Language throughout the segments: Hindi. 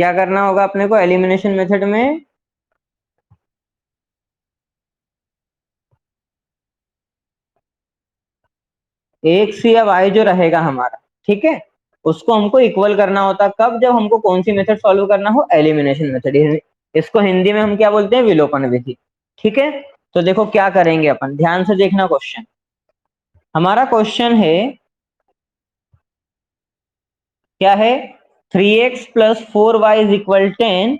क्या करना होगा अपने को एलिमिनेशन मेथड में? एक्स या वाई जो रहेगा हमारा, ठीक है, उसको हमको इक्वल करना होता है। कब? जब हमको कौन सी मेथड सॉल्व करना हो? Elimination method. इसको हिंदी में हम क्या बोलते हैं? विलोपन विधि। ठीक है, तो देखो क्या करेंगे अपन, ध्यान से देखना क्वेश्चन। हमारा क्वेश्चन है, क्या है? 3x plus 4y is equal 10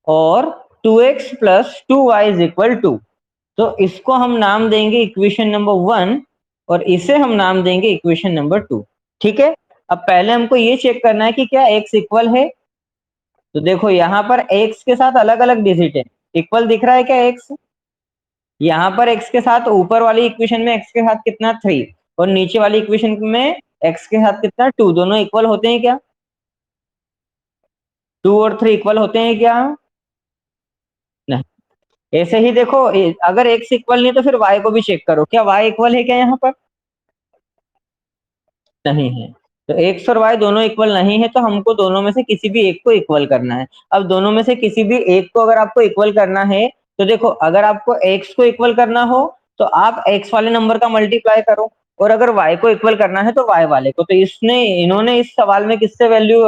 और 2x plus 2y is equal 2। तो इसको हम नाम देंगे इक्वेशन नंबर 1 और इसे हम नाम देंगे इक्वेशन नंबर 2। ठीक है, अब पहले हमको ये चेक करना है कि क्या x इक्वल है। तो देखो यहाँ पर x के साथ अलग अलग डिजिट है, इक्वल दिख रहा है क्या x? यहाँ पर x के साथ ऊपर वाली इक्वेशन में x के साथ कितना 3 और नीचे वाली इक्वेशन में x के साथ कितना 2, दोनों इक्वल होते हैं क्या? 2 और 3 इक्वल होते हैं क्या? नहीं। ऐसे ही देखो, अगर x इक्वल नहीं तो फिर y को भी चेक करो, क्या y इक्वल है क्या यहाँ पर? नहीं है। तो एक्स और वाई दोनों इक्वल नहीं है, तो हमको दोनों में से किसी भी एक को इक्वल करना है। अब दोनों में से किसी भी एक को अगर आपको इक्वल करना है, तो देखो अगर आपको एक्स को इक्वल करना हो तो आप एक्स वाले नंबर का मल्टीप्लाई करो, और अगर वाई को इक्वल करना है तो वाई वाले को। तो इन्होंने इस सवाल में किससे वैल्यू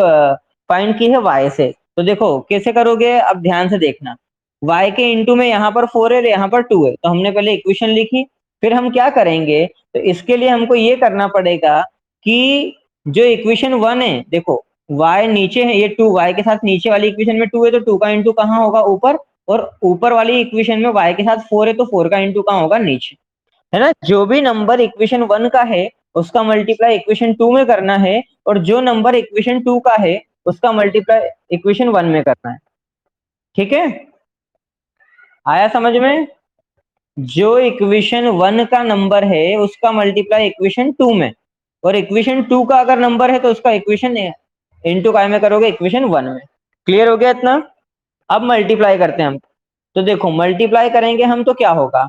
फाइंड की है? वाई से। तो देखो कैसे करोगे, अब ध्यान से देखना। वाई के इंटू में यहाँ पर 4 है, यहाँ पर 2 है, तो हमने पहले इक्वेशन लिखी। फिर हम क्या करेंगे, तो इसके लिए हमको ये करना पड़ेगा कि जो इक्वेशन 1 है, देखो y नीचे है, ये 2 y के साथ नीचे वाली इक्वेशन में 2 है, तो 2 का इंटू कहाँ होगा? ऊपर। और ऊपर वाली इक्वेशन में y के साथ 4 है, तो 4 का इंटू कहाँ होगा? नीचे। है ना? जो भी नंबर इक्वेशन 1 का है उसका मल्टीप्लाई इक्वेशन 2 में करना है, और जो नंबर इक्वेशन 2 का है उसका मल्टीप्लाई इक्वेशन 1 में करना है। ठीक है, आया समझ में? जो इक्वेशन 1 का नंबर है उसका मल्टीप्लाई इक्वेशन 2 में, और इक्वेशन 2 का अगर नंबर है तो उसका इक्वेशन इनटू काय में करोगे? इक्वेशन 1 में। क्लियर हो गया इतना? अब मल्टीप्लाई करते हैं हम। तो देखो मल्टीप्लाई करेंगे हम तो क्या होगा,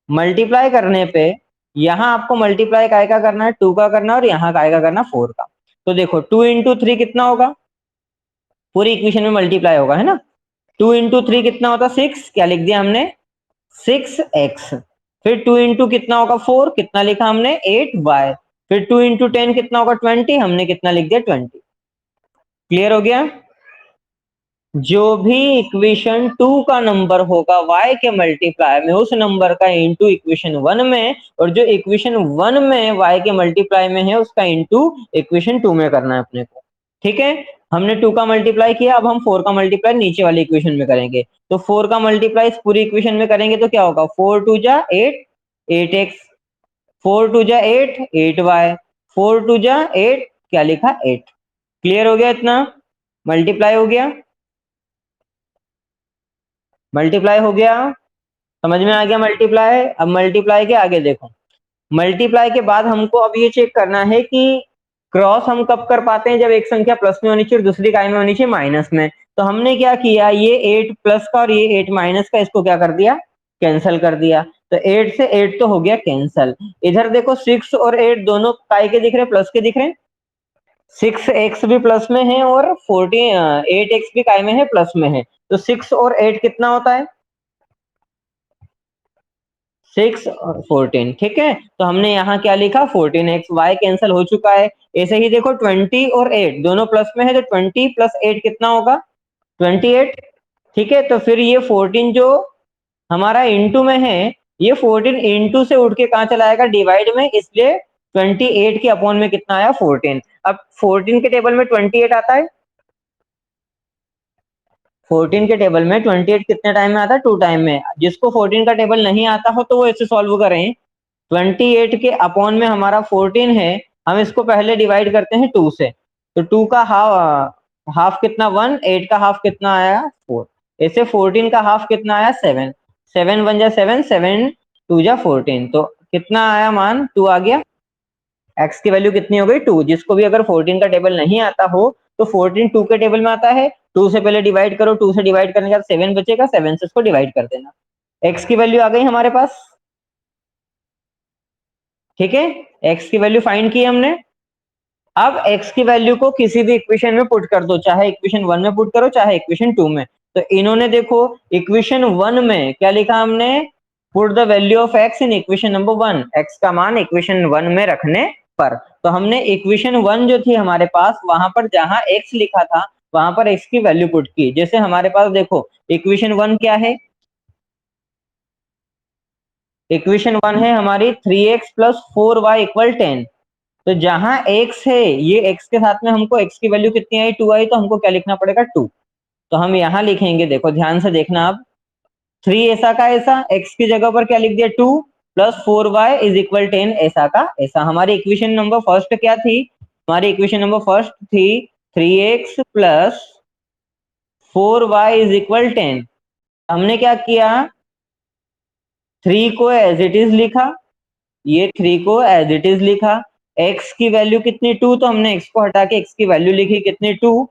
मल्टीप्लाई करने पे यहाँ आपको मल्टीप्लाई काय का करना है? 2 का करना है, और यहाँ काय का करना? 4 का। तो देखो 2 इंटू 3 कितना होगा? पूरी इक्वेशन में मल्टीप्लाई होगा, है ना? 2 इंटू 3 कितना होता? 6। क्या लिख दिया हमने? 6x। फिर 2 इंटू कितना होगा? 4। कितना लिखा हमने? 8y। फिर 2 इंटू 10 कितना होगा? 20। हमने कितना लिख दिया? 20। क्लियर हो गया? जो भी इक्वेशन 2 का नंबर होगा y के मल्टीप्लाई में, उस नंबर का इंटू इक्वेशन 1 में, और जो इक्वेशन 1 में y के मल्टीप्लाई में है उसका इंटू इक्वेशन 2 में करना है अपने को। ठीक है, हमने 2 का मल्टीप्लाई किया, अब हम 4 का मल्टीप्लाई नीचे वाली इक्वेशन में करेंगे। तो 4 का मल्टीप्लाई इस पूरी इक्वेशन में करेंगे तो क्या होगा? 4 2 जा 8, 8x। 4 2 जा 8, 8y। 4 2 जा 8, क्या लिखा? 8। क्लियर हो गया इतना? मल्टीप्लाई हो गया, मल्टीप्लाई हो गया, समझ में आ गया मल्टीप्लाई? अब मल्टीप्लाई के आगे देखो, मल्टीप्लाई के बाद हमको अब ये चेक करना है कि क्रॉस हम कब कर पाते हैं? जब एक संख्या प्लस में होनी चाहिए और दूसरी काय में होनी चाहिए? माइनस में। तो हमने क्या किया, ये 8 प्लस का और ये 8 माइनस का, इसको क्या कर दिया? कैंसिल कर दिया। तो 8 से 8 तो हो गया कैंसिल। इधर देखो 6 और 8 दोनों काय के दिख रहे? प्लस के दिख रहे? 6x भी प्लस में है और 8x भी काय में है? प्लस में है। तो 6 और 8 कितना होता है? 6 और 14। ठीक है, तो हमने यहाँ क्या लिखा? 14x। y कैंसिल हो चुका है। ऐसे ही देखो 20 और 8 दोनों प्लस में है, तो 20 प्लस 8 कितना होगा? 28। ठीक है, तो फिर ये 14 जो हमारा इंटू में है, ये 14 इंटू से उठ के कहाँ चला आएगा? डिवाइड में, इसलिए 28 के अपॉन में कितना आया? 14। अब 14 के टेबल में 28 आता है, 14 के टेबल में 28 कितने टाइम में आता है? 2 टाइम में। जिसको 14 का टेबल नहीं आता हो तो वो ऐसे सॉल्व करें, 28 के अपॉन में हमारा 14 है, हम इसको पहले डिवाइड करते हैं 2 से। तो 2 का हाफ कितना? 1। 8 का हाफ कितना आया? 4। ऐसे 14 का हाफ कितना आया? 7। 7 1 जा 7, 7 2 जा 14। तो कितना आया मान? 2 आ गया। x की वैल्यू कितनी हो गई? 2। जिसको भी अगर 14 का टेबल नहीं आता हो तो 14 2 के टेबल में आता है, 2 से पहले डिवाइड करो, 2 से डिवाइड करने के बाद 7 बचेगा, 7 से इसको डिवाइड कर देना। x की वैल्यू आ गई हमारे पास। ठीक है, x की वैल्यू फाइंड की हमने। अब x की वैल्यू को किसी भी इक्वेशन में पुट कर दो, चाहे इक्वेशन 1 में पुट करो चाहे इक्वेशन 2 में। तो इन्होंने देखो इक्वेशन 1 में क्या लिखा हमने, put the value of x in equation number 1, x का मान इक्वेशन 1 में रखने पर। तो हमने इक्वेशन 1 जो थी हमारे पास, वहां पर जहां x लिखा था वहां पर x की वैल्यू पुट की। जैसे हमारे पास देखो इक्वेशन 1 क्या है, इक्वेशन 1 है हमारी 3x प्लस 4y इक्वल 10। तो जहां x है, ये x के साथ में हमको x की वैल्यू कितनी आई, 2 आई, तो हमको क्या लिखना पड़ेगा 2। तो हम यहाँ लिखेंगे, देखो ध्यान से देखना, अब 3 ऐसा का ऐसा, x की जगह पर क्या लिख दिया 2 प्लस 4y इज इक्वल 10 ऐसा का ऐसा। हमारी इक्वेशन नंबर फर्स्ट क्या थी, हमारी इक्वेशन नंबर फर्स्ट थी 3x plus 4y is equal 10। हमने क्या किया, 3 को एज इट इज लिखा, ये 3 को एज इट इज लिखा, x की वैल्यू कितनी 2, तो हमने x को हटा के x की वैल्यू लिखी कितनी 2,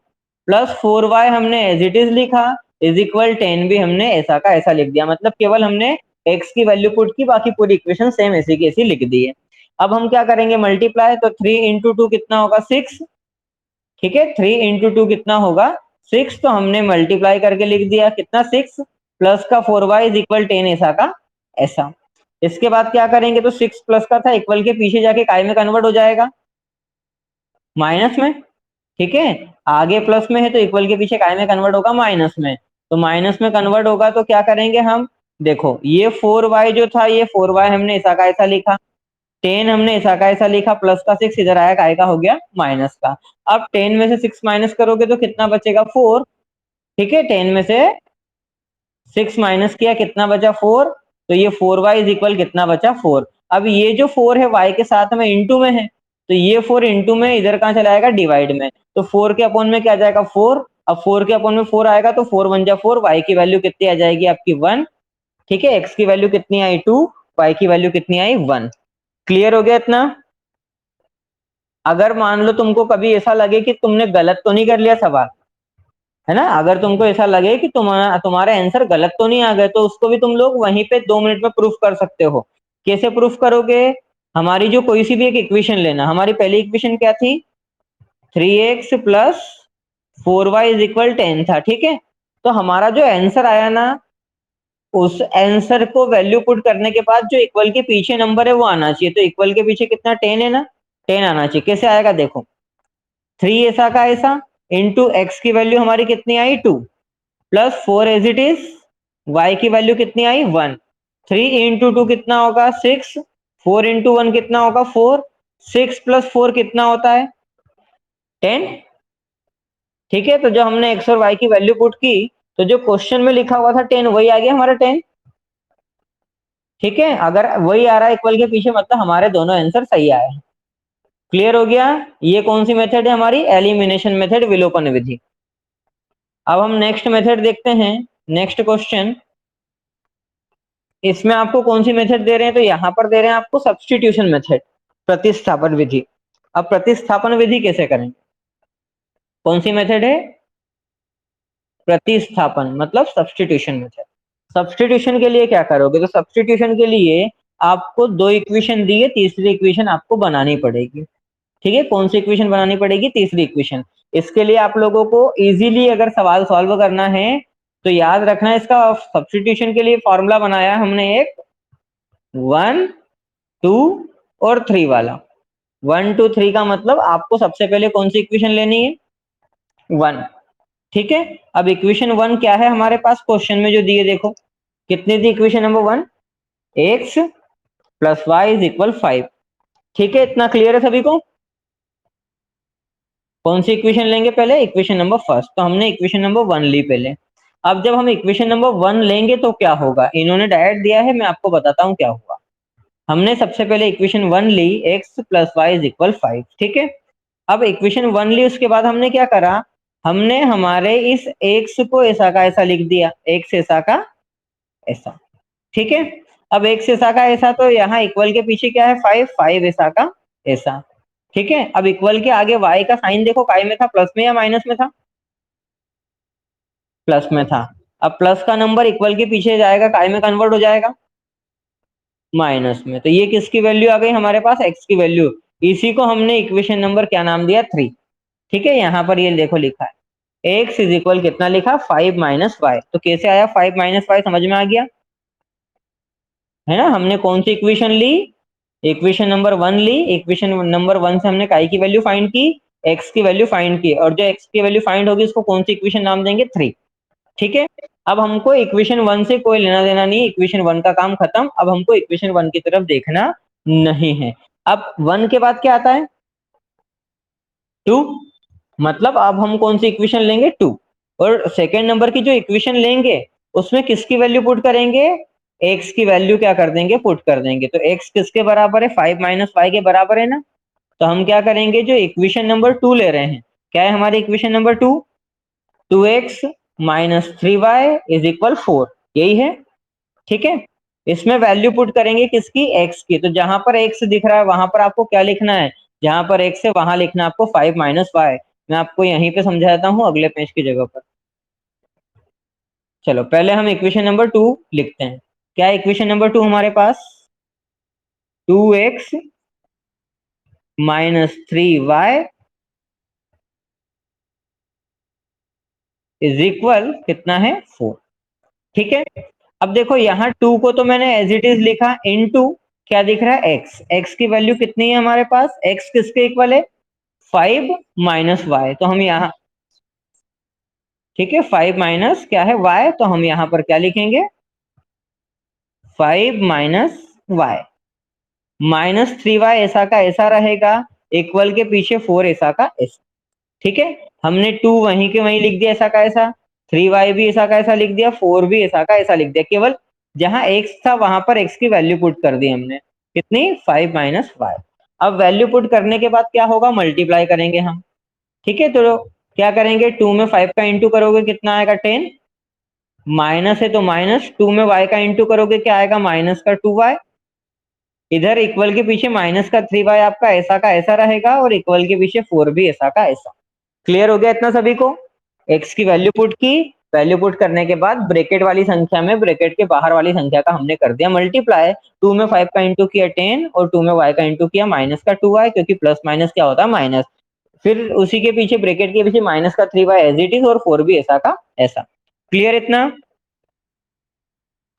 प्लस 4y हमने एज इट इज लिखा, इज इक्वल 10 भी हमने ऐसा का ऐसा लिख दिया। मतलब केवल हमने x की वैल्यू पुट की, बाकी पूरी इक्वेशन सेम ऐसी की ऐसी लिख दी है। अब हम क्या करेंगे मल्टीप्लाई, तो 3 इंटू 2 कितना होगा 6, ठीक है 3 इंटू 2 कितना होगा 6, तो हमने मल्टीप्लाई करके लिख दिया कितना 6 प्लस का 4y इज इक्वल 10 ऐसा का ऐसा। इसके बाद क्या करेंगे, तो 6 प्लस का था इक्वल के पीछे जाके काय में कन्वर्ट हो जाएगा, माइनस में, ठीक है आगे प्लस में है तो इक्वल के पीछे काय में कन्वर्ट होगा, माइनस में। तो माइनस में कन्वर्ट होगा तो क्या करेंगे हम, देखो ये 4y जो था, ये 4y हमने ऐसा का ऐसा लिखा, 10 हमने ऐसा का ऐसा लिखा, प्लस का 6 इधर आया, काय का हो गया माइनस का। अब 10 में से 6 माइनस करोगे तो कितना बचेगा 4, ठीक है 10 में से 6 माइनस किया कितना बचा 4, तो ये 4y इज इक्वल कितना बचा 4। अब ये जो 4 है y के साथ में इंटू में है, तो ये 4 इंटू में इधर कहाँ चला जाएगा डिवाइड में, तो 4 के अपॉन में क्या आ जाएगा 4। अब 4 के अपॉन में 4 आएगा तो 4 1 जा 4, y की वैल्यू कितनी आ जाएगी आपकी 1, ठीक है x की वैल्यू कितनी आई 2, y की वैल्यू कितनी आई 1। क्लियर हो गया इतना। अगर मान लो तुमको कभी ऐसा लगे कि तुमने गलत तो नहीं कर लिया सवाल, है ना, अगर तुमको ऐसा लगे कि तुम्हारे आंसर गलत तो नहीं आ गए, तो उसको भी तुम लोग वहीं पे 2 मिनट में प्रूफ कर सकते हो। कैसे प्रूफ करोगे, हमारी जो कोई सी भी एक इक्वेशन लेना, हमारी पहली इक्वेशन क्या थी 3x plus 4y is equal 10 था, ठीक है। तो हमारा जो आंसर आया ना, उस आंसर को वैल्यू पुट करने के बाद जो इक्वल के पीछे नंबर है वो आना चाहिए। तो इक्वल के पीछे कितना 10 है ना, 10 आना चाहिए। कैसे आएगा देखो, 3 ऐसा का ऐसा इंटू एक्स की वैल्यू हमारी कितनी आई 2 plus 4 as it is, y की वैल्यू कितनी आई 1, 3 इंटू 2 कितना होगा 6, 4 इंटू 1 कितना होगा 4, 6 प्लस 4 कितना होता है 10, ठीक है। तो जो हमने x और y की वैल्यू पुट की, तो जो क्वेश्चन में लिखा हुआ था 10 वही आ गया हमारा 10, ठीक है। अगर वही आ रहा है इक्वल के पीछे, मतलब हमारे दोनों आंसर सही आए हैं। क्लियर हो गया। ये कौन सी मेथड है हमारी, एलिमिनेशन मेथड, विलोपन विधि। अब हम नेक्स्ट मेथड देखते हैं, नेक्स्ट क्वेश्चन। इसमें आपको कौन सी मेथड दे रहे हैं, तो यहाँ पर दे रहे हैं आपको सब्स्टिट्यूशन मेथड, प्रतिस्थापन विधि। अब प्रतिस्थापन विधि कैसे करें, कौन सी मेथड है, प्रतिस्थापन मतलब सब्स्टिट्यूशन मेथड। सब्स्टिट्यूशन के लिए क्या करोगे, तो सब्स्टिट्यूशन के लिए आपको दो इक्वेशन दी है, तीसरी इक्वेशन आपको बनानी पड़ेगी, ठीक है। कौन सी इक्वेशन बनानी पड़ेगी, तीसरी इक्वेशन। इसके लिए आप लोगों को इजीली अगर सवाल सॉल्व करना है तो याद रखना, इसका सब्स्टिट्यूशन के लिए फॉर्मूला बनाया हमने एक 1 2 और 3 वाला। 1 2 3 का मतलब आपको सबसे पहले कौन सी इक्वेशन लेनी है 1, ठीक है। अब इक्वेशन 1 क्या है हमारे पास, क्वेश्चन में जो दिए देखो कितनी थी equation number 1, x plus y is equal 5, ठीक है। इतना क्लियर है सभी को। कौन सी इक्वेशन लेंगे पहले, इक्वेशन नंबर फर्स्ट, तो हमने इक्वेशन नंबर 1 ली पहले। अब जब हम इक्वेशन नंबर 1 लेंगे तो क्या होगा, इन्होंने डायरेक्ट दिया है, मैं आपको बताता हूँ क्या होगा। हमने सबसे पहले इक्वेशन 1 ली, x plus y is equal 5, ठीक है। अब इक्वेशन 1 ली, उसके बाद हमने क्या करा, हमने हमारे इस x को ऐसा का ऐसा लिख दिया, x ऐसा का ऐसा, ठीक है। अब x ऐसा का ऐसा, तो यहाँ इक्वल के पीछे क्या है 5, 5 ऐसा का ऐसा, ठीक है। अब इक्वल के आगे y का साइन देखो, काय में था, प्लस में या माइनस में था, प्लस में था। अब प्लस का नंबर इक्वल के पीछे जाएगा, काय में कन्वर्ट हो जाएगा, माइनस में। तो ये किसकी वैल्यू आ गई हमारे पास, x की वैल्यू। इसी को हमने इक्वेशन नंबर क्या नाम दिया, 3। ठीक है, यहाँ पर ये देखो लिखा है x इज इक्वल कितना लिखा, 5 माइनस वाई। तो कैसे आया 5 माइनस वाई, समझ में आ गया है ना। हमने कौन सी इक्वेशन ली, इक्वेशन नंबर 1 ली। इक्वेशन नंबर 1 से हमने काई की वैल्यू फाइंड की, x की वैल्यू फाइंड की, और जो x की वैल्यू फाइंड होगी उसको कौन सी इक्वेशन नाम देंगे, 3। ठीक है, अब हमको इक्वेशन 1 से कोई लेना देना नहीं, इक्वेशन 1 का काम खत्म। अब हमको इक्वेशन 1 की तरफ देखना नहीं है। अब 1 के बाद क्या आता है, 2। मतलब अब हम कौन सी इक्वेशन लेंगे, 2। और सेकेंड नंबर की जो इक्वेशन लेंगे उसमें किसकी वैल्यू पुट करेंगे, x की वैल्यू क्या कर देंगे, पुट कर देंगे। तो x किसके बराबर है, 5 माइनस वाई के बराबर है ना। तो हम क्या करेंगे, जो इक्वेशन नंबर 2 ले रहे हैं, क्या है हमारी equation number 2, 2x minus 3y is equal 4, यही है। ठीक है, इसमें वैल्यू पुट करेंगे किसकी, x की। तो जहां पर x दिख रहा है वहां पर आपको क्या लिखना है, जहां पर x है वहां लिखना है आपको 5 माइनस वाई। मैं आपको यहीं पे समझाता हूँ अगले पेज की जगह पर। चलो पहले हम इक्वेशन नंबर 2 लिखते हैं। क्या है इक्वेशन नंबर 2 हमारे पास, 2x minus 3y is equal कितना है, 4। ठीक है, अब देखो यहाँ 2 को तो मैंने एज इट इज लिखा, इनटू क्या दिख रहा है, x की वैल्यू कितनी है हमारे पास, x किसके इक्वल है, 5 माइनस वाई। तो हम यहाँ, ठीक है, 5 माइनस क्या है, y। तो हम यहाँ पर क्या लिखेंगे, 5 माइनस वाई, माइनस 3y ऐसा का ऐसा रहेगा, इक्वल के पीछे 4 ऐसा का ऐसा। ठीक है, हमने 2 वहीं के वहीं लिख दिया ऐसा का ऐसा, 3y भी ऐसा का ऐसा लिख दिया, 4 भी ऐसा का ऐसा लिख दिया। केवल जहां x था वहां पर x की वैल्यू पुट कर दी हमने, कितनी, 5 माइनस वाई। अब वैल्यू पुट करने के बाद क्या होगा, मल्टीप्लाई करेंगे हम। ठीक है, तो क्या करेंगे, 2 में 5 का इंटू करोगे कितना आएगा, 10। माइनस है तो माइनस, 2 में y का इंटू करोगे क्या आएगा, माइनस का 2y। इधर इक्वल के पीछे माइनस का 3y आपका ऐसा का ऐसा रहेगा, और इक्वल के पीछे 4 भी ऐसा का ऐसा। क्लियर हो गया इतना सभी को। x की वैल्यू पुट की, वैल्यू पुट करने के बाद ब्रैकेट वाली संख्या में ब्रैकेट के बाहर वाली संख्या का हमने कर दिया मल्टीप्लाई। 2 में 5 का इंटू किया 10, और 2 में y का इंटू किया माइनस का 2y, क्योंकि प्लस माइनस क्या होता है, माइनस। फिर उसी के पीछे ब्रैकेट के पीछे माइनस का 3y एज इट इज, और 4 भी ऐसा का ऐसा। क्लियर इतना।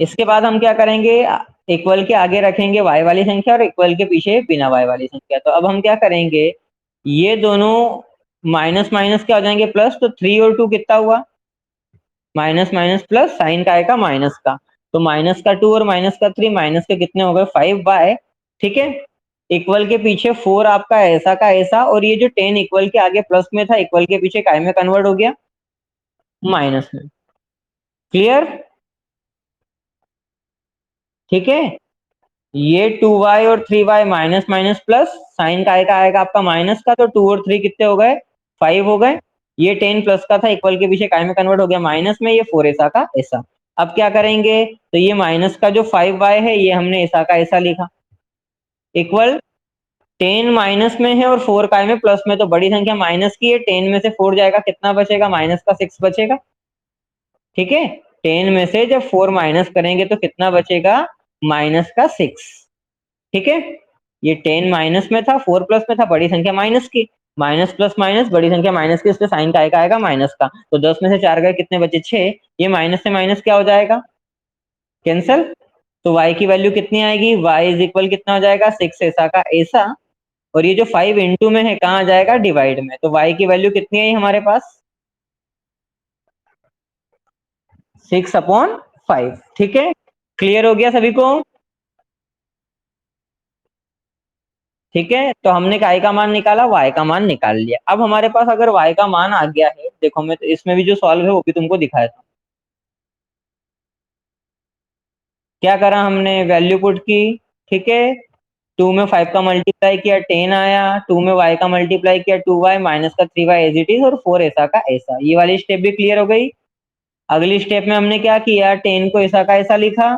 इसके बाद हम क्या करेंगे, इक्वल के आगे रखेंगे y वाली संख्या, और इक्वल के पीछे बिना y वाली संख्या। तो अब हम क्या करेंगे, ये दोनों माइनस माइनस क्या हो जाएंगे, प्लस। तो 3 और 2 कितना हुआ, माइनस माइनस प्लस, साइन का आएगा माइनस का। तो माइनस का 2 और माइनस का 3, माइनस के कितने हो गए, 5y। ठीक है, इक्वल के पीछे 4 आपका ऐसा का ऐसा, और ये जो 10 इक्वल के आगे प्लस में था, इक्वल के पीछे काय में कन्वर्ट हो गया, माइनस में। क्लियर। ठीक है, ये 2y और 3y minus minus plus, sign का आएगा आपका माइनस का। तो 2 और 3 कितने हो गए, 5 हो गए। ये 10 प्लस का था, इक्वल के पीछे काय में कन्वर्ट हो गया, माइनस में। ये 4 ऐसा का ऐसा। अब क्या करेंगे, तो ये माइनस का जो 5y है ये हमने ऐसा का ऐसा लिखा, इक्वल 10 माइनस में है और 4 काय में प्लस में। तो बड़ी संख्या माइनस की है, 10 में से 4 जाएगा, कितना बचेगा, माइनस का 6 बचेगा। ठीक है, 10 में से जब 4 माइनस करेंगे तो कितना बचेगा, माइनस का 6। ठीक है, ये 10 माइनस में था, 4 प्लस में था, बड़ी संख्या माइनस की। माइनस प्लस माइनस, बड़ी संख्या माइनस की, इसलिए साइन का आएगा माइनस का। तो 10 में से 4 गए, कितने बचे, 6। ये माइनस से माइनस क्या हो जाएगा, कैंसल। तो y की वैल्यू कितनी आएगी, y इज इक्वल कितना हो जाएगा, 6 ऐसा का ऐसा। और ये जो 5 इंटू में है कहाँ जाएगा, डिवाइड में। तो y की वैल्यू कितनी आई हमारे पास, 6/5। ठीक है, क्लियर हो गया सभी को। ठीक है, तो हमने काय का मान निकाला, y का मान निकाल लिया। अब हमारे पास अगर y का मान आ गया है, देखो मैं तो इसमें भी जो सॉल्व है वो भी तुमको दिखाया था। क्या करा हमने, वैल्यू पुट की। ठीक है, 2 में 5 का मल्टीप्लाई किया 10 आया, 2 में y का मल्टीप्लाई किया 2y, माइनस का 3y एज इट इज, और 4 ऐसा का ऐसा। ये वाली स्टेप भी क्लियर हो गई। अगली स्टेप में हमने क्या किया, 10 को ऐसा का ऐसा लिखा,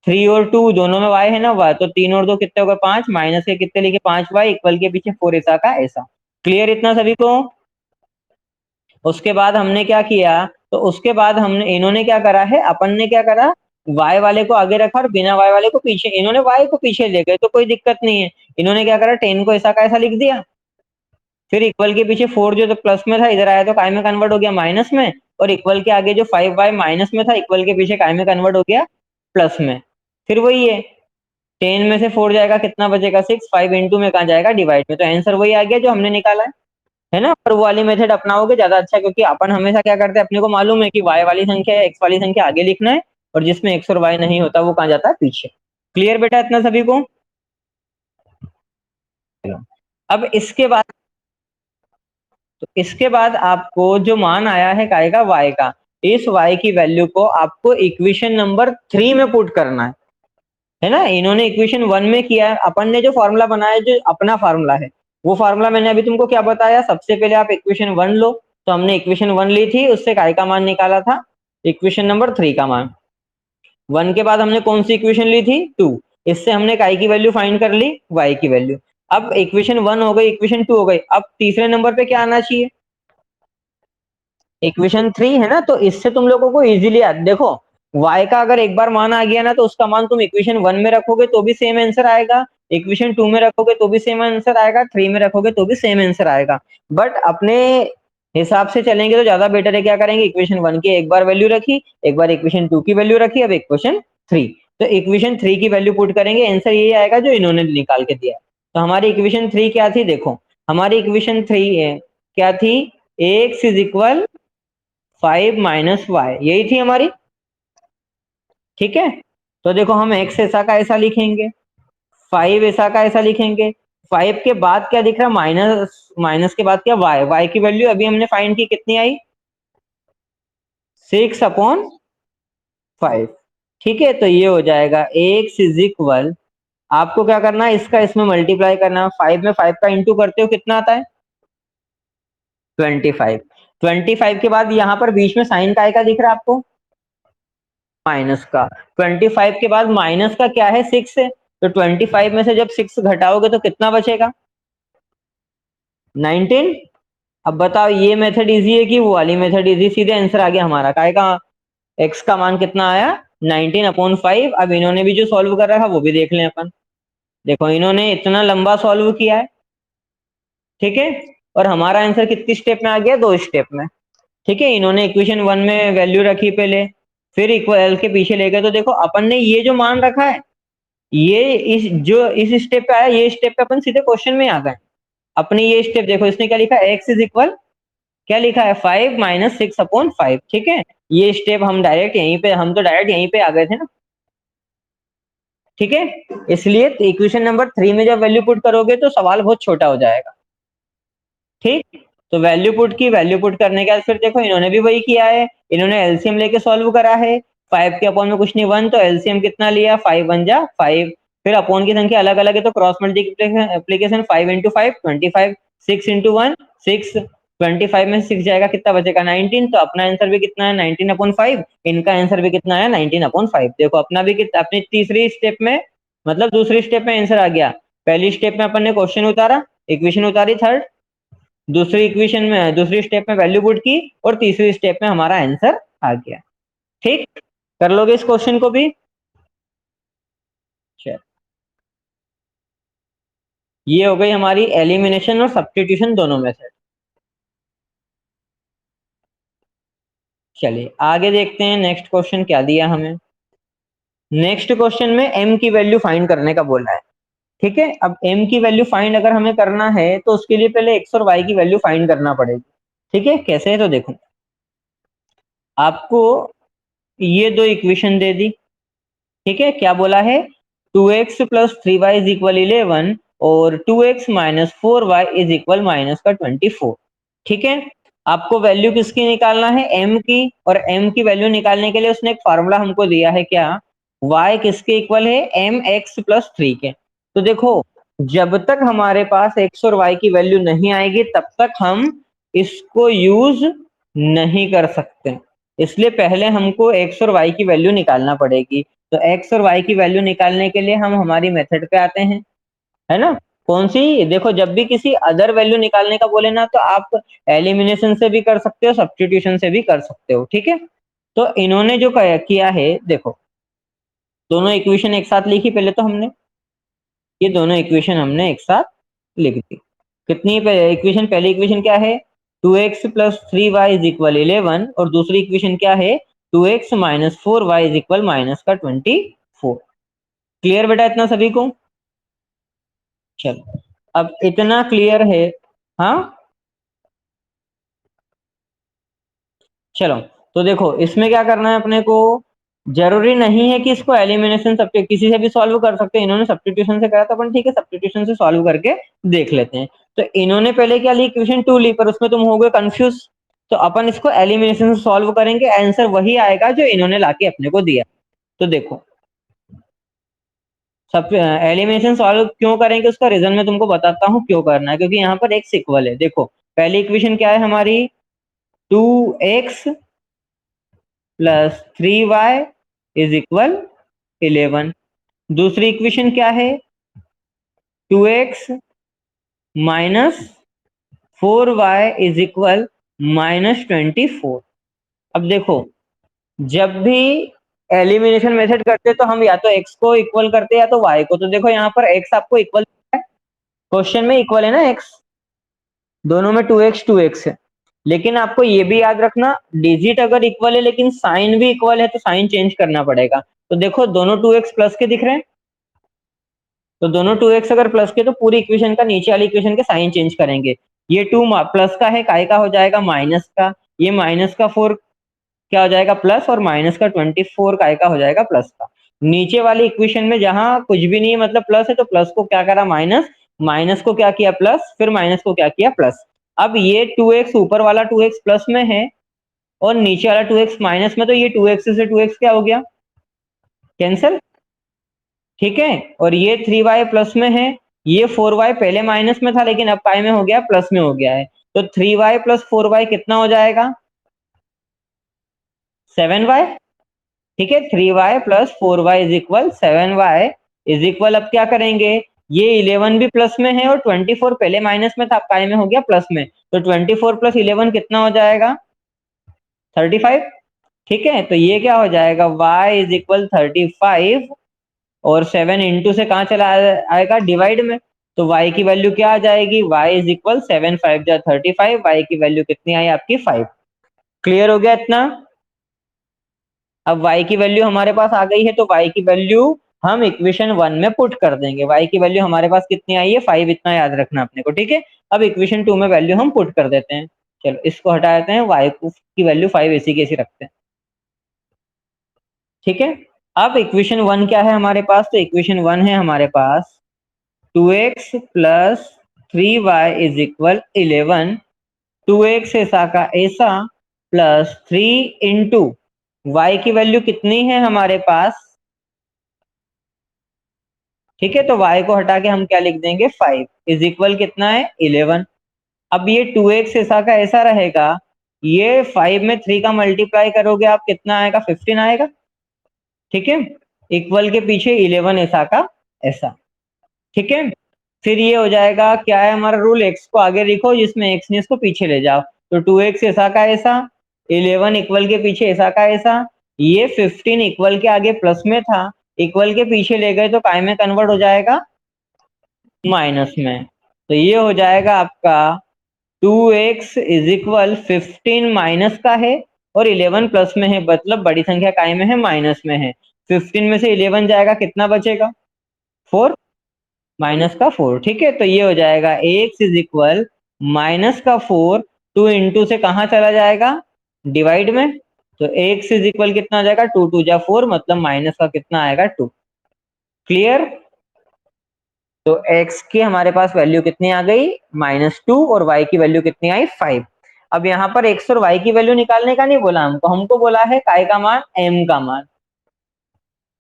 3 और 2 दोनों में y है ना, y तो 3 और 2 कितने हो गए, 5, माइनस के कितने लिखे, 5y, इक्वल के पीछे 4 ऐसा का ऐसा। क्लियर इतना सभी को। उसके बाद हमने क्या किया, तो उसके बाद हमने, इन्होंने क्या करा है, अपन ने क्या करा, y वाले को आगे रखा और बिना y वाले को पीछे, इन्होंने y को पीछे ले गए तो कोई दिक्कत नहीं है। इन्होंने क्या करा, 10 को ऐसा का ऐसा लिख दिया, फिर इक्वल के पीछे 4 जो तो प्लस में था इधर आया तो काय में कन्वर्ट हो गया माइनस में, और इक्वल के आगे जो 5y माइनस में था इक्वल के पीछे काय में कन्वर्ट हो गया प्लस में। फिर वही है, 10 में से 4 जाएगा कितना बचेगा 6, 5 इंटू में कहाँ जाएगा डिवाइड में, तो आंसर वही आ गया जो हमने निकाला है ना। पर वो वाली मेथड अपनाओगे ज्यादा अच्छा, क्योंकि अपन हमेशा क्या करते हैं, अपने को मालूम है कि y वाली संख्या या x वाली संख्या आगे लिखना है, और जिसमें x और y नहीं होता वो कहाँ जाता है पीछे। क्लियर बेटा इतना सभी को? अब इसके बाद आपको जो मान आया है काय का, y का, इस y की वैल्यू को आपको इक्वेशन नंबर 3 में पुट करना है ना। इन्होंने इक्वेशन 1 में किया है, अपन ने जो फॉर्मूला बनाया जो अपना फार्मूला है, वो फार्मूला मैंने अभी तुमको क्या बताया, सबसे पहले आप इक्वेशन 1 लो, तो हमने इक्वेशन 1 ली थी, उससे काय का मान निकाला था इक्वेशन नंबर 3 का मान। 1 के बाद हमने कौन सी इक्वेशन ली थी, 2, इससे हमने काय की वैल्यू फाइंड कर ली, y की वैल्यू। अब इक्वेशन 1 हो गई, इक्वेशन 2 हो गई, अब तीसरे नंबर पे क्या आना चाहिए, इक्वेशन 3 है ना। तो इससे तुम लोगों को इजीली देखो, y का अगर एक बार मान आ गया ना तो उसका मान तुम इक्वेशन 1 में रखोगे तो भी सेम आंसर आएगा, इक्वेशन 2 में रखोगे तो भी सेम आंसर आएगा, 3 में रखोगे तो भी सेम आंसर आएगा। बट अपने हिसाब से चलेंगे तो ज्यादा बेटर है, क्या करेंगे, इक्वेशन 1 की एक बार वैल्यू रखी, एक बार इक्वेशन 2 की वैल्यू रखी, अब इक्वेशन 3, तो इक्वेशन 3 की वैल्यू पुट करेंगे, आंसर यही आएगा जो इन्होंने निकाल के दिया। तो हमारी इक्वेशन 3 क्या थी, देखो हमारी इक्वेशन 3 क्या थी, x is equal 5 minus y, यही थी हमारी, ठीक है। तो देखो हम x ऐसा का ऐसा लिखेंगे, 5 ऐसा का ऐसा लिखेंगे, 5 के बाद क्या दिख रहा है, माइनस, माइनस के बाद क्या, y की वैल्यू अभी हमने फाइंड की, कितनी आई, 6/5, ठीक है। तो ये हो जाएगा x इज इक्वल, आपको क्या करना है, इसका इसमें मल्टीप्लाई करना है, 5 में 5 का इंटू करते हो कितना आता है 25, 25 के बाद यहाँ पर बीच में साइन काय का दिख रहा है आपको, माइनस का, 25 के बाद माइनस का क्या है 6 है, तो 25 में से जब 6 घटाओगे तो कितना बचेगा 19। अब बताओ ये मेथड इजी है कि वो वाली मेथड इजी, सीधे आंसर आ गया हमारा, काय का x का मान कितना आया 19/5। अब इन्होंने भी जो सॉल्व कर रहा था वो भी देख लें अपन, देखो इन्होंने इतना लंबा सॉल्व किया है, ठीक है, और हमारा आंसर कितनी स्टेप में आ गया, 2 स्टेप में, ठीक है। इन्होंने इक्वेशन 1 में वैल्यू रखी पहले, फिर इक्वल के पीछे ले गए, तो देखो अपन ने ये जो मान रखा है, ये इस स्टेप पे आया, ये स्टेप पे अपन सीधे क्वेश्चन में आ गए। अपने ये स्टेप देखो, इसने क्या लिखा है, x इज इक्वल, क्या लिखा है 5 माइनस 6/5, ठीक है। ये स्टेप हम डायरेक्ट यहीं पे, हम तो डायरेक्ट यहीं पे आ गए थे ना, ठीक है। इसलिए इक्वेशन नंबर 3 में जब वैल्यू पुट करोगे तो सवाल बहुत छोटा हो जाएगा, ठीक। तो वैल्यू पुट की, वैल्यू पुट करने के बाद फिर देखो इन्होंने भी वही किया है, इन्होंने एलसीएम लेके सॉल्व करा है, 5 के अपॉन में कुछ नहीं 1, तो एलसीएम कितना लिया 5 1 जा 5, फिर अपॉन की संख्या अलग अलग है तो cross multiplication application 5 into 5 25, 6 into 1 6, 25 में 6 जाएगा कितना बचेगा 19, तो अपना आंसर भी कितना है 19/5, इनका आंसर भी कितना है 19/5। देखो अपना भी कितना, अपनी तीसरी स्टेप में, मतलब दूसरी स्टेप में आंसर आ गया, पहली स्टेप में अपन ने क्वेश्चन उतारा, इक्वेशन उतारी थर्ड, दूसरी इक्वेशन में दूसरी स्टेप में वैल्यू पुट की, और तीसरी स्टेप में हमारा आंसर आ गया, ठीक। कर लोगे इस क्वेश्चन को भी, चल ये हो गई हमारी एलिमिनेशन और सब्स्टिट्यूशन दोनों मेथड। चलिए आगे देखते हैं नेक्स्ट क्वेश्चन क्या दिया हमें। नेक्स्ट क्वेश्चन में m की वैल्यू फाइंड करने का बोला है, ठीक है। अब m की वैल्यू फाइंड अगर हमें करना है तो उसके लिए पहले x और y की वैल्यू फाइंड करना पड़ेगी, ठीक है। कैसे है तो देखो, आपको ये दो इक्वेशन दे दी, ठीक है। क्या बोला है, 2x plus 3y is equal 11 और 2x minus 4y is equal minus का 24, ठीक है। आपको वैल्यू किसकी निकालना है, m की, और m की वैल्यू निकालने के लिए उसने एक फार्मूला हमको दिया है, क्या, y किसके इक्वल है mx प्लस 3 के। तो देखो जब तक हमारे पास x और y की वैल्यू नहीं आएगी तब तक हम इसको यूज नहीं कर सकते, इसलिए पहले हमको x और y की वैल्यू निकालना पड़ेगी। तो x और y की वैल्यू निकालने के लिए हम हमारी मेथड पे आते हैं, है ना। कौन सी, देखो जब भी किसी अदर वैल्यू निकालने का बोले ना तो आप एलिमिनेशन से भी कर सकते हो, सब्स्टिट्यूशन से भी कर सकते हो, ठीक है। तो इन्होंने जो किया है देखो, दोनों इक्वेशन एक साथ लिखी पहले तो हमने, ये दोनों इक्वेशन हमने एक साथ लिख दी। कितनी इक्वेशन, पहली इक्वेशन क्या है 2x plus 3y is equal 11, और दूसरी इक्वेशन क्या है 2x minus 4y is equal minus का 24। क्लियर बेटा इतना सभी को? चलो अब इतना क्लियर है। हाँ चलो, तो देखो इसमें क्या करना है अपने को, जरूरी नहीं है कि इसको एलिमिनेशन सब किसी से भी सॉल्व कर सकते हैं। इन्होंने सब्स्टिट्यूशन से करा था, अपन ठीक है सब्स्टिट्यूशन से सॉल्व करके देख लेते हैं। तो इन्होंने पहले क्या ली, इक्वेशन 2 ली, पर उसमें तुम हो गए कंफ्यूज। तो अपन इसको एलिमिनेशन से सॉल्व करेंगे, आंसर वही आएगा जो इन्होंने लाके अपने को दिया। तो देखो सब एलिमिनेशन सॉल्व क्यों करेंगे उसका रीजन मैं तुमको बताता हूँ क्यों करना है, क्योंकि यहाँ पर एक्स इक्वल है। देखो पहली इक्वेशन क्या है हमारी 2x plus 3y is equal 11। दूसरी इक्वेशन क्या है 2x minus 4y is equal minus 24। अब देखो जब भी एलिमिनेशन मेथड करते तो हम या तो x को इक्वल करते या तो y को। तो देखो यहाँ पर x आपको इक्वल है, क्वेश्चन में इक्वल है ना x, दोनों में 2x है। लेकिन आपको ये भी याद रखना डिजिट अगर इक्वल है लेकिन साइन भी इक्वल है तो साइन चेंज करना पड़ेगा। तो देखो दोनों 2x प्लस के दिख रहे हैं, तो दोनों 2x अगर प्लस के तो पूरी इक्वेशन का नीचे वाली इक्वेशन के साइन चेंज करेंगे। ये 2 प्लस का है, काय का हो जाएगा माइनस का, ये माइनस का 4 क्या हो जाएगा प्लस, और माइनस का 24 काय का हो जाएगा प्लस का। नीचे वाली इक्वेशन में जहां कुछ भी नहीं है मतलब प्लस है, तो प्लस को क्या करा माइनस, माइनस को क्या किया प्लस, फिर माइनस को क्या किया प्लस। अब ये 2x ऊपर वाला 2x प्लस में है और नीचे वाला 2x माइनस में, तो ये 2x से 2x क्या हो गया कैंसिल, ठीक है। और ये 3y प्लस में है, ये 4y पहले माइनस में था लेकिन अब पाई में हो गया प्लस में हो गया है। तो 3y प्लस 4y कितना हो जाएगा 7y, ठीक है। 3y plus 4y is equal 7y is equal, अब क्या करेंगे ये 11 भी प्लस में है और 24 पहले माइनस में था, पाई में हो गया प्लस में। तो 24 प्लस 11 कितना हो जाएगा 35, ठीक है। तो ये क्या हो जाएगा y इज इक्वल 35, और 7 इंटू से कहाँ चला आएगा डिवाइड में, तो y की वैल्यू क्या आ जाएगी y इज इक्वल 7 5 जा 35, y की वैल्यू कितनी आई आपकी 5। क्लियर हो गया इतना? अब y की वैल्यू हमारे पास आ गई है तो y की वैल्यू हम इक्वेशन 1 में पुट कर देंगे। y की वैल्यू हमारे पास कितनी आई है 5, इतना याद रखना अपने को, ठीक है। अब इक्वेशन 2 में वैल्यू हम पुट कर देते हैं। चलो इसको हटा देते हैं, y की वैल्यू 5 ऐसी की ऐसी रखते हैं, ठीक है। अब इक्वेशन 1 क्या है हमारे पास, तो इक्वेशन 1 है हमारे पास 2x plus 3y is equal 11, 2x ऐसा का ऐसा प्लस 3 इंटू वाई की वैल्यू कितनी है हमारे पास, ठीक है। तो y को हटा के हम क्या लिख देंगे 5 इज इक्वल कितना है 11। अब ये 2x ऐसा का ऐसा रहेगा, ये 5 में 3 का मल्टीप्लाई करोगे आप कितना आएगा 15 आएगा, ठीक है। इक्वल के पीछे 11 ऐसा का ऐसा, ठीक है। फिर ये हो जाएगा क्या है हमारा रूल, x को आगे लिखो जिसमें x नहीं इसको पीछे ले जाओ। तो 2x ऐसा का ऐसा, 11 इक्वल के पीछे ऐसा का ऐसा, ये 15 इक्वल के आगे प्लस में था, इक्वल के पीछे ले गए तो काय में कन्वर्ट हो जाएगा माइनस में। तो ये हो जाएगा आपका 2x इज इक्वल 15 माइनस का है और 11 प्लस में है, मतलब बड़ी संख्या काय में है माइनस में है। 15 में से 11 जाएगा कितना बचेगा 4, माइनस का 4, ठीक है। तो ये हो जाएगा एक्स इज इक्वल माइनस का 4, 2 इंटू से कहाँ चला जाएगा डिवाइड में, तो एक्स इज इक्वल कितना हो जाएगा 2 2 जा 4, मतलब माइनस का कितना आएगा 2। क्लियर? तो x की हमारे पास वैल्यू कितनी आ गई -2 और y की वैल्यू कितनी आई 5। अब यहाँ पर x और y की वैल्यू निकालने का नहीं बोला हमको, हमको बोला है काय का मान m का मान।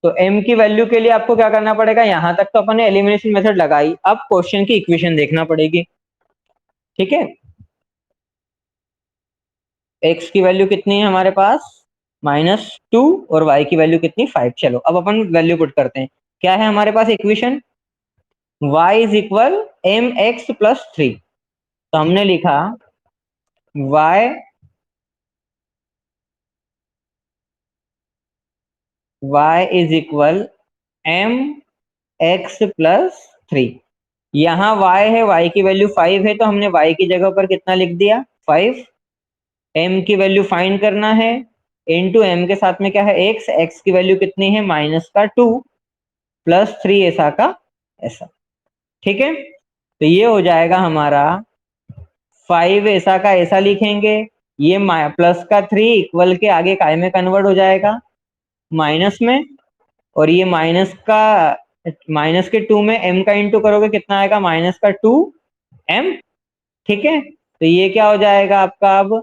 तो m की वैल्यू के लिए आपको क्या करना पड़ेगा, यहां तक तो अपन ने एलिमिनेशन मेथड लगाई, अब क्वेश्चन की इक्वेशन देखना पड़ेगी, ठीक है। x की वैल्यू कितनी है हमारे पास -2 और y की वैल्यू कितनी 5। चलो अब अपन वैल्यू पुट करते हैं, क्या है हमारे पास equation y is equal m x plus 3। तो हमने लिखा y is equal m x plus 3। यहाँ y है, y की वैल्यू 5 है, तो हमने y की जगह पर कितना लिख दिया 5। m की वैल्यू फाइंड करना है, इनटू m के साथ में क्या है x, x की वैल्यू कितनी है -2 प्लस 3 ऐसा का ऐसा। ठीक है, तो ये हो जाएगा हमारा 5 ऐसा का ऐसा लिखेंगे, ये प्लस का 3 इक्वल के आगे काय में कन्वर्ट हो जाएगा माइनस में, और ये माइनस के 2 में m का इंटू करोगे कितना आएगा -2m। ठीक है, तो ये क्या हो जाएगा आपका, अब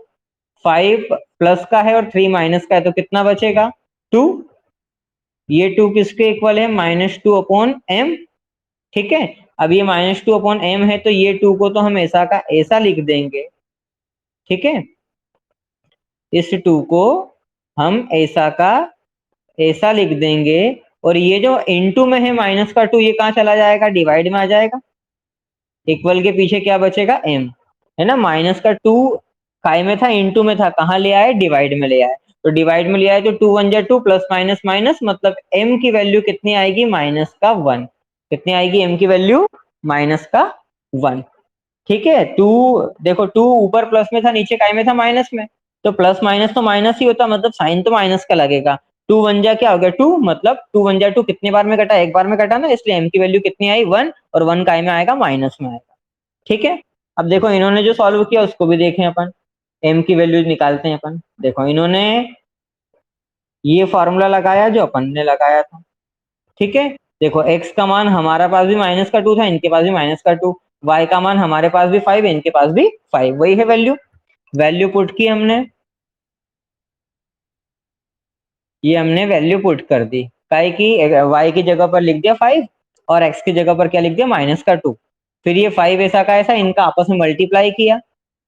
5 प्लस का है और 3 माइनस का है, तो कितना बचेगा 2। ये 2 किसके इक्वल है -2/m। ठीक है, अब ये -2/m है, तो ये 2 को तो हम ऐसा का ऐसा लिख देंगे। ठीक है, इस 2 को हम ऐसा का ऐसा लिख देंगे, और ये जो इनटू में है -2 ये कहाँ चला जाएगा, डिवाइड में आ जाएगा। इक्वल के पीछे क्या बचेगा m, है ना। -2 काय में था, इनटू में था, कहाँ ले आए डिवाइड में ले आए, तो डिवाइड में ले आए तो 2 1 जा 2 प्लस माइनस माइनस, मतलब m की वैल्यू कितनी आएगी -1। कितनी आएगी m की वैल्यू -1। ठीक है, 2 देखो 2 ऊपर प्लस में था, नीचे काय में था माइनस में, तो प्लस माइनस तो माइनस ही होता, मतलब साइन तो माइनस का लगेगा। 2 1 जा क्या हो गया 2, मतलब 2 1 जा 2 कितने बार में कटा, एक बार में कटा ना, इसलिए m की वैल्यू कितनी आई 1, और 1 काय में आएगा माइनस में आएगा। ठीक है, अब देखो इन्होंने जो सॉल्व किया उसको भी देखें अपन, m की वैल्यू निकालते हैं अपन। देखो इन्होंने ये फॉर्मूला लगाया जो अपन ने लगाया था। ठीक है, देखो x का मान हमारा पास भी -2 था, इनके पास भी -2, y का मान हमारे पास भी 5 है, इनके पास भी 5, वही है वैल्यू। वैल्यू पुट की हमने, ये हमने वैल्यू पुट कर दी, काय की y की जगह पर लिख दिया 5 और x की जगह पर क्या लिख दिया -2। फिर ये 5 ऐसा का ऐसा इनका आपस में मल्टीप्लाई किया।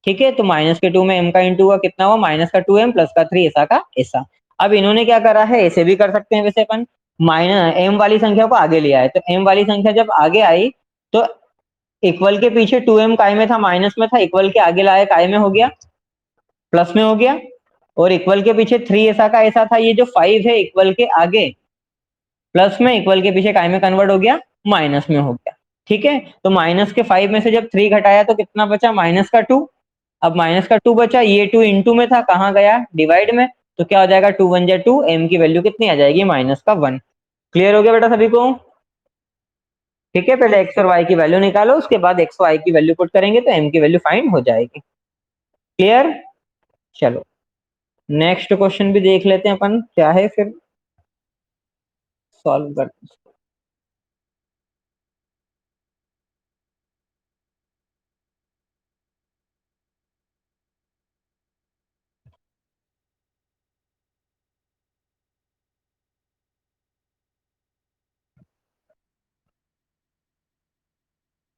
ठीक है, तो -2 में m का इंटू हुआ, कितना हुआ -2m प्लस का 3 ऐसा का ऐसा। अब इन्होंने क्या करा है, ऐसे भी कर सकते हैं वैसे अपन, माइनस m वाली संख्या को आगे ले आए, तो m वाली संख्या जब आगे आई तो इक्वल के पीछे 2m काय में था माइनस में था, इक्वल के आगे लाए काय में हो गया प्लस में हो गया, और इक्वल के पीछे 3 ऐसा का ऐसा था, ये जो 5 है इक्वल के आगे प्लस में, इक्वल के पीछे काय में कन्वर्ट हो गया माइनस में हो गया। ठीक है, तो माइनस के 5 में से जब 3 घटाया तो कितना बचा -2। अब -2 बचा, ये 2 इंटू में था, कहाँ गया डिवाइड में, तो क्या हो जाएगा 2 1 जा 2, m की वैल्यू कितनी आ जाएगी -1। क्लियर हो गया बेटा सभी को। ठीक है, पहले x और y की वैल्यू निकालो, उसके बाद x y की वैल्यू पुट करेंगे तो m की वैल्यू फाइंड हो जाएगी। क्लियर, चलो नेक्स्ट क्वेश्चन भी देख लेते हैं अपन क्या है, फिर सॉल्व करते हैं।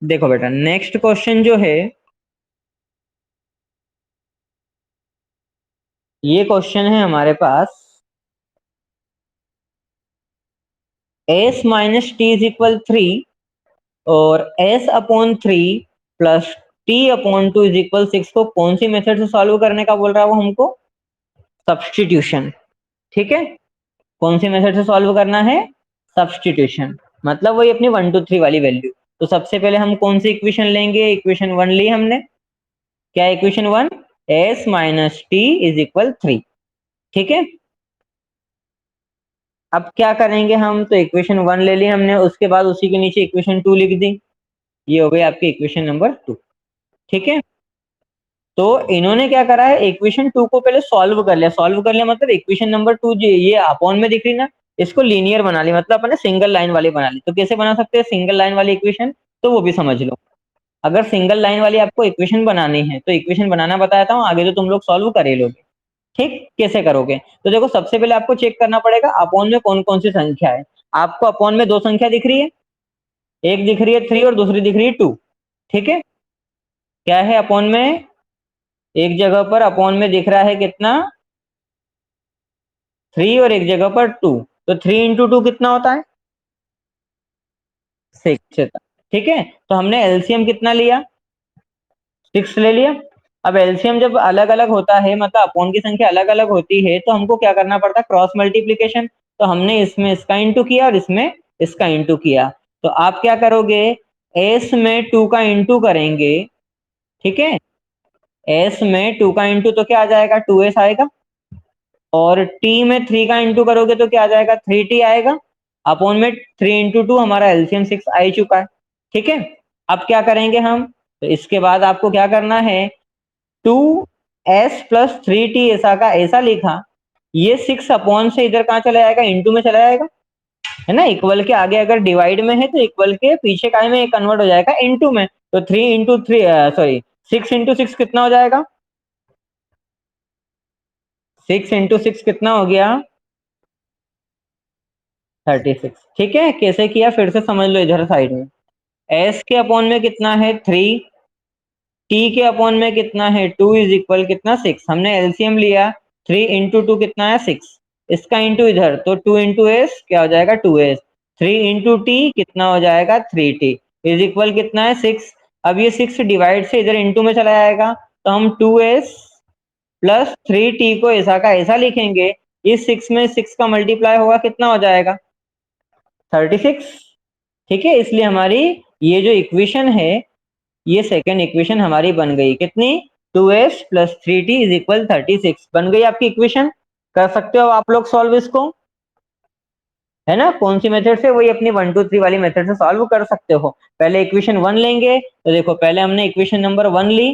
देखो बेटा नेक्स्ट क्वेश्चन जो है, ये क्वेश्चन है हमारे पास s minus T is equal 3 और s/3 plus t/2 is equal 6 को कौन सी मेथड से सॉल्व करने का बोल रहा है वो हमको, सब्स्टिट्यूशन। ठीक है, कौन सी मेथड से सॉल्व करना है, सब्स्टिट्यूशन, मतलब वही अपनी 1 2 3 वाली वैल्यू। तो सबसे पहले हम कौन सी इक्वेशन लेंगे, इक्वेशन 1 ली हमने, क्या equation 1, s minus T is equal 3। ठीक है, अब क्या करेंगे हम, तो इक्वेशन 1 ले ली हमने, उसके बाद उसी के नीचे इक्वेशन 2 लिख दी, ये हो गई आपकी इक्वेशन नंबर 2। ठीक है, तो इन्होंने क्या करा है, इक्वेशन 2 को पहले सॉल्व कर लिया, सॉल्व कर लिया मतलब इक्वेशन नंबर 2 ये अपॉन में दिख रही ना, इसको लीनियर बना ली, मतलब अपने सिंगल लाइन वाली बना ली। तो कैसे बना सकते हैं सिंगल लाइन वाली इक्वेशन, तो वो भी समझ लो। अगर सिंगल लाइन वाली आपको इक्वेशन बनानी है तो इक्वेशन बनाना बताता हूँ, आगे तो तुम लोग सॉल्व कर ही लोगे। ठीक, कैसे करोगे, तो देखो सबसे पहले आपको चेक करना पड़ेगा अपॉन में कौन कौन सी संख्या है। आपको अपॉन में दो संख्या दिख रही है, एक दिख रही है 3 और दूसरी दिख रही है 2। ठीक है, क्या है अपॉन में, एक जगह पर अपॉन में दिख रहा है कितना 3 और एक जगह पर 2, तो 3 इंटू 2 कितना होता है 6। ठीक है, तो हमने एलसीएम कितना लिया 6 ले लिया। अब एलसीएम जब अलग अलग होता है, मतलब अपॉन की संख्या अलग अलग होती है, तो हमको क्या करना पड़ता है क्रॉस मल्टीप्लीकेशन। तो हमने इसमें इसका इंटू किया और इसमें इसका इंटू किया, तो आप क्या करोगे, s में 2 का इंटू करेंगे, ठीक है, s में 2 का इंटू तो क्या आ जाएगा, 2s आएगा, और t में 3 का इंटू करोगे तो क्या आ जाएगा, 3t आएगा, अपॉन में 3 इंटू 2, हमारा एलसीएम 6 आ ही चुका है, ठीक है। अब क्या करेंगे हम, तो इसके बाद आपको क्या करना है, 2s प्लस 3t ऐसा का ऐसा लिखा, ये 6 अपॉन से इधर कहाँ चला जाएगा, इंटू में चला जाएगा, है ना, इक्वल के आगे अगर डिवाइड में है तो इक्वल के पीछे काय में कन्वर्ट हो जाएगा इंटू में, तो 3 इंटू 3 सॉरी 6 इंटू 6 कितना हो जाएगा, 6 इंटू 6 कितना हो गया, 36, ठीक है। कैसे किया फिर से समझ लो, इधर साइड में s के अपॉन में कितना है 3, t के अपॉन में कितना है 2 इज इक्वल कितना 6, हमने एलसीएम लिया, 3 इंटू 2 कितना है 6, इसका इंटू इधर तो 2 इंटू एस क्या हो जाएगा 2s, 3 इंटू टी कितना हो जाएगा 3t इज इक्वल कितना है 6। अब ये 6 डिवाइड से इधर इंटू में चला जाएगा, तो हम 2s प्लस 3t को ऐसा का ऐसा लिखेंगे, इस 6 में 6 का मल्टीप्लाई होगा कितना हो जाएगा 36, ठीक है। इसलिए हमारी ये जो इक्वेशन है, ये सेकेंड इक्वेशन हमारी बन गई कितनी, 2s plus 3t is equal 36 बन गई आपकी इक्वेशन। कर सकते हो आप लोग सॉल्व इसको, है ना, कौन सी मेथड से, वही अपनी 1 2 3 वाली मेथड से सॉल्व कर सकते हो। पहले इक्वेशन 1 लेंगे, तो देखो पहले हमने इक्वेशन नंबर 1 ली,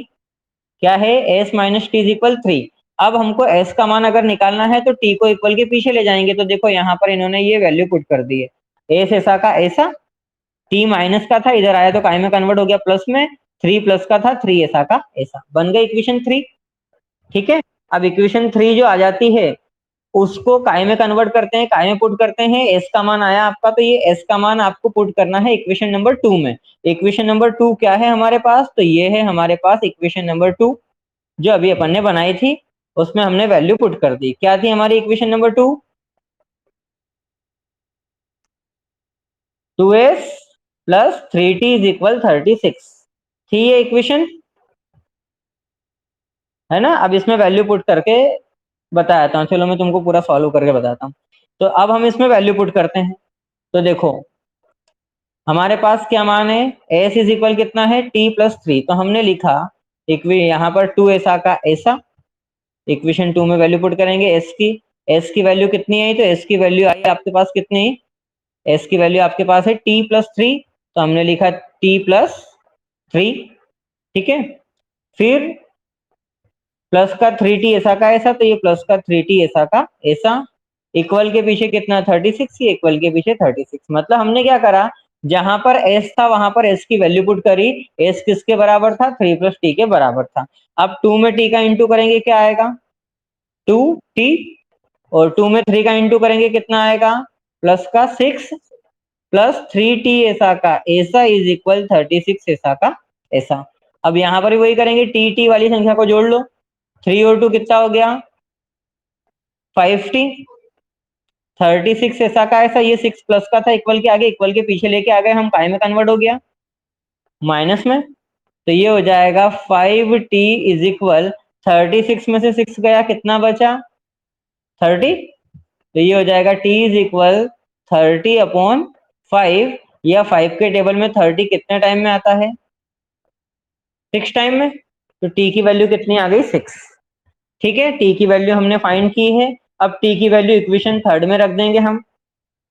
क्या है s minus T is equal 3। अब हमको s का मान अगर निकालना है तो t को इक्वल के पीछे ले जाएंगे, तो देखो यहाँ पर इन्होंने ये वैल्यू पुट कर दी है, s ऐसा का ऐसा, t माइनस का था इधर आया तो काय में कन्वर्ट हो गया प्लस में, 3 प्लस का था 3 ऐसा का ऐसा, बन गई इक्वेशन 3, ठीक है। अब इक्वेशन 3 जो आ जाती है उसको काय में कन्वर्ट करते हैं, काय में पुट करते हैं, s का मान आया आपका, तो ये s का मान आपको पुट करना है इक्वेशन नंबर 2 में। इक्वेशन नंबर 2 क्या है हमारे पास, तो ये है हमारे पास इक्वेशन नंबर 2 जो अभी अपन ने बनाई थी, उसमें हमने वैल्यू पुट कर दी, क्या थी हमारी equation number 2, 2s plus 3t is equal 36 थी ये इक्वेशन, है ना। अब इसमें वैल्यू पुट करके बताता हूँ, चलो मैं तुमको पूरा सॉल्व करके बताता हूँ। तो अब हम इसमें वैल्यू पुट करते हैं, तो देखो हमारे पास क्या मान है, s इज इक्वल कितना है t प्लस 3, तो हमने लिखा यहाँ पर 2 ऐसा का ऐसा, इक्वेशन 2 में वैल्यू पुट करेंगे s की वैल्यू कितनी आई, तो s की वैल्यू आई आपके पास कितनी, s की वैल्यू आपके पास है t प्लस 3, तो हमने लिखा t प्लस 3, ठीक है। फिर प्लस का 3t ऐसा का ऐसा, तो ये प्लस का 3t ऐसा का ऐसा, इक्वल के पीछे कितना 36, ये इक्वल के पीछे 36, मतलब हमने क्या करा, जहां पर s था वहां पर s की वैल्यू पुट करी, s किसके बराबर था 3 प्लस t के बराबर था। अब 2 में t का इंटू करेंगे क्या आएगा 2t, और 2 में 3 का इंटू करेंगे कितना आएगा प्लस का 6 प्लस 3t ऐसा का ऐसा इज इक्वल 36 ऐसा का ऐसा। अब यहाँ पर भी वही करेंगे, टी वाली संख्या को जोड़ लो, 3 और 2 कितना हो गया 5t, 36 ऐसा का ऐसा, ये 6 प्लस का था इक्वल के आगे, इक्वल के पीछे लेके आ गए हम, काय में कन्वर्ट हो गया माइनस में, तो ये हो जाएगा 5t इज इक्वल 36 में से 6 गया कितना बचा 30, तो ये हो जाएगा t इज इक्वल 30 अपॉन 5, या 5 के टेबल में 30 कितने टाइम में आता है 6 टाइम में, तो t की वैल्यू कितनी आ गई 6, ठीक है। t की वैल्यू हमने फाइंड की है, अब t की वैल्यू इक्वेशन 3 में रख देंगे हम,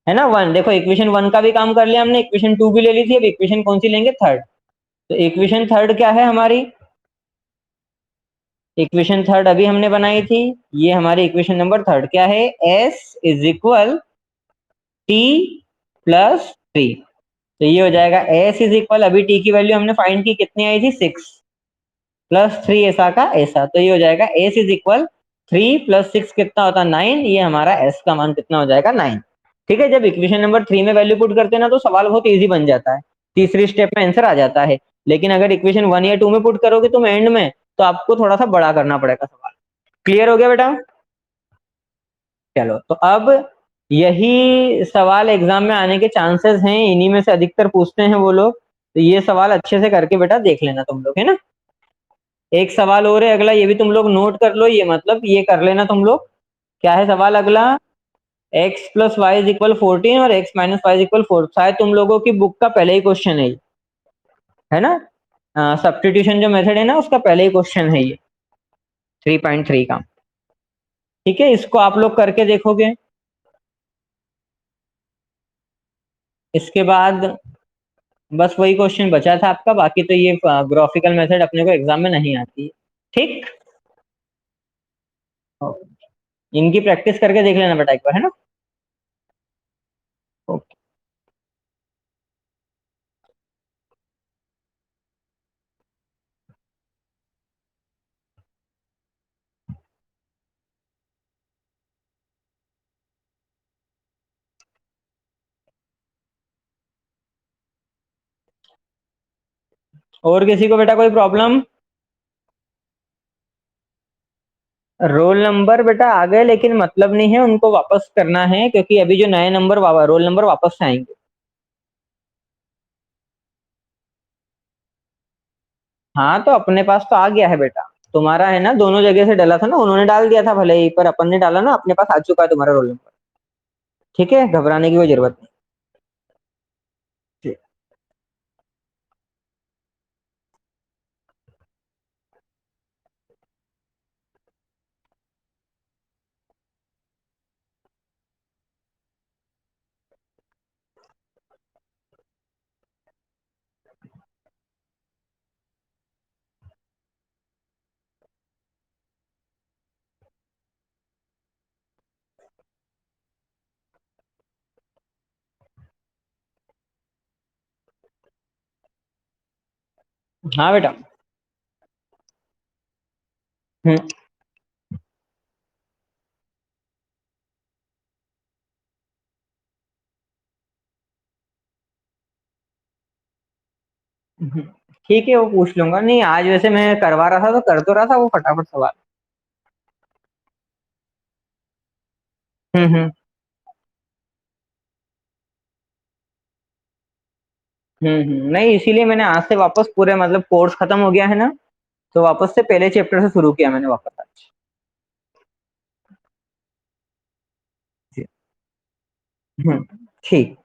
है ना। 1 देखो इक्वेशन 1 का भी काम कर लिया हमने, इक्वेशन 2 भी ले ली थी, अब इक्वेशन कौन सी लेंगे 3rd, तो इक्वेशन 3rd क्या है हमारी, इक्वेशन 3rd अभी हमने बनाई थी, ये हमारी इक्वेशन नंबर 3rd क्या है, s is equal t plus 3, तो ये हो जाएगा s इज इक्वल, अभी t की वैल्यू हमने फाइंड की कितनी आई थी 6 प्लस 3 ऐसा का ऐसा, तो ये हो जाएगा s इज इक्वल 3 प्लस 6 कितना होता है 9, ये हमारा s का मान कितना हो जाएगा 9, ठीक है। जब इक्वेशन नंबर 3 में वैल्यू पुट करते हैं ना तो सवाल बहुत इजी बन जाता है, तीसरी स्टेप में आंसर आ जाता है, लेकिन अगर इक्वेशन 1 या 2 में पुट करोगे तुम एंड में, तो आपको थोड़ा सा बड़ा करना पड़ेगा सवाल। क्लियर हो गया बेटा, चलो तो अब यही सवाल एग्जाम में आने के चांसेस हैं, इन्हीं में से अधिकतर पूछते हैं वो लोग, तो ये सवाल अच्छे से करके बेटा देख लेना तुम लोग, है ना। एक सवाल और है अगला, ये भी तुम लोग नोट कर लो, ये मतलब ये कर लेना तुम लोग, क्या है सवाल अगला, x plus y is equal 14 और x minus y is equal 4, शायद तुम लोगों की बुक का पहले ही क्वेश्चन है ना? सब्स्टिट्यूशन जो मेथड है ना, उसका पहले ही क्वेश्चन है ये 3.3 का। ठीक है, इसको आप लोग करके देखोगे। इसके बाद बस वही क्वेश्चन बचा था आपका, बाकी तो ये ग्राफिकल मेथड अपने को एग्जाम में नहीं आती है। ठीक, इनकी प्रैक्टिस करके देख लेना बेटा एक बार, है ना? ओके। और किसी को बेटा कोई प्रॉब्लम? रोल नंबर बेटा आ गए, लेकिन मतलब नहीं है, उनको वापस करना है, क्योंकि अभी जो नए नंबर रोल नंबर वापस से आएंगे। हाँ, तो अपने पास तो आ गया है बेटा, तुम्हारा है ना, दोनों जगह से डाला था ना, उन्होंने डाल दिया था भले ही, पर अपन ने डाला ना, अपने पास आ चुका है तुम्हारा रोल नंबर। ठीक है, घबराने की कोई जरूरत नहीं। हाँ बेटा। हम्म। हम्म। ठीक है, वो पूछ लूंगा। नहीं, आज वैसे मैं करवा रहा था तो कर तो रहा था वो फटाफट सवाल। हम्म। नहीं, इसीलिए मैंने आज से वापस पूरे, मतलब कोर्स खत्म हो गया है ना, तो वापस से पहले चैप्टर से शुरू किया मैंने वापस आज। जी। ठीक।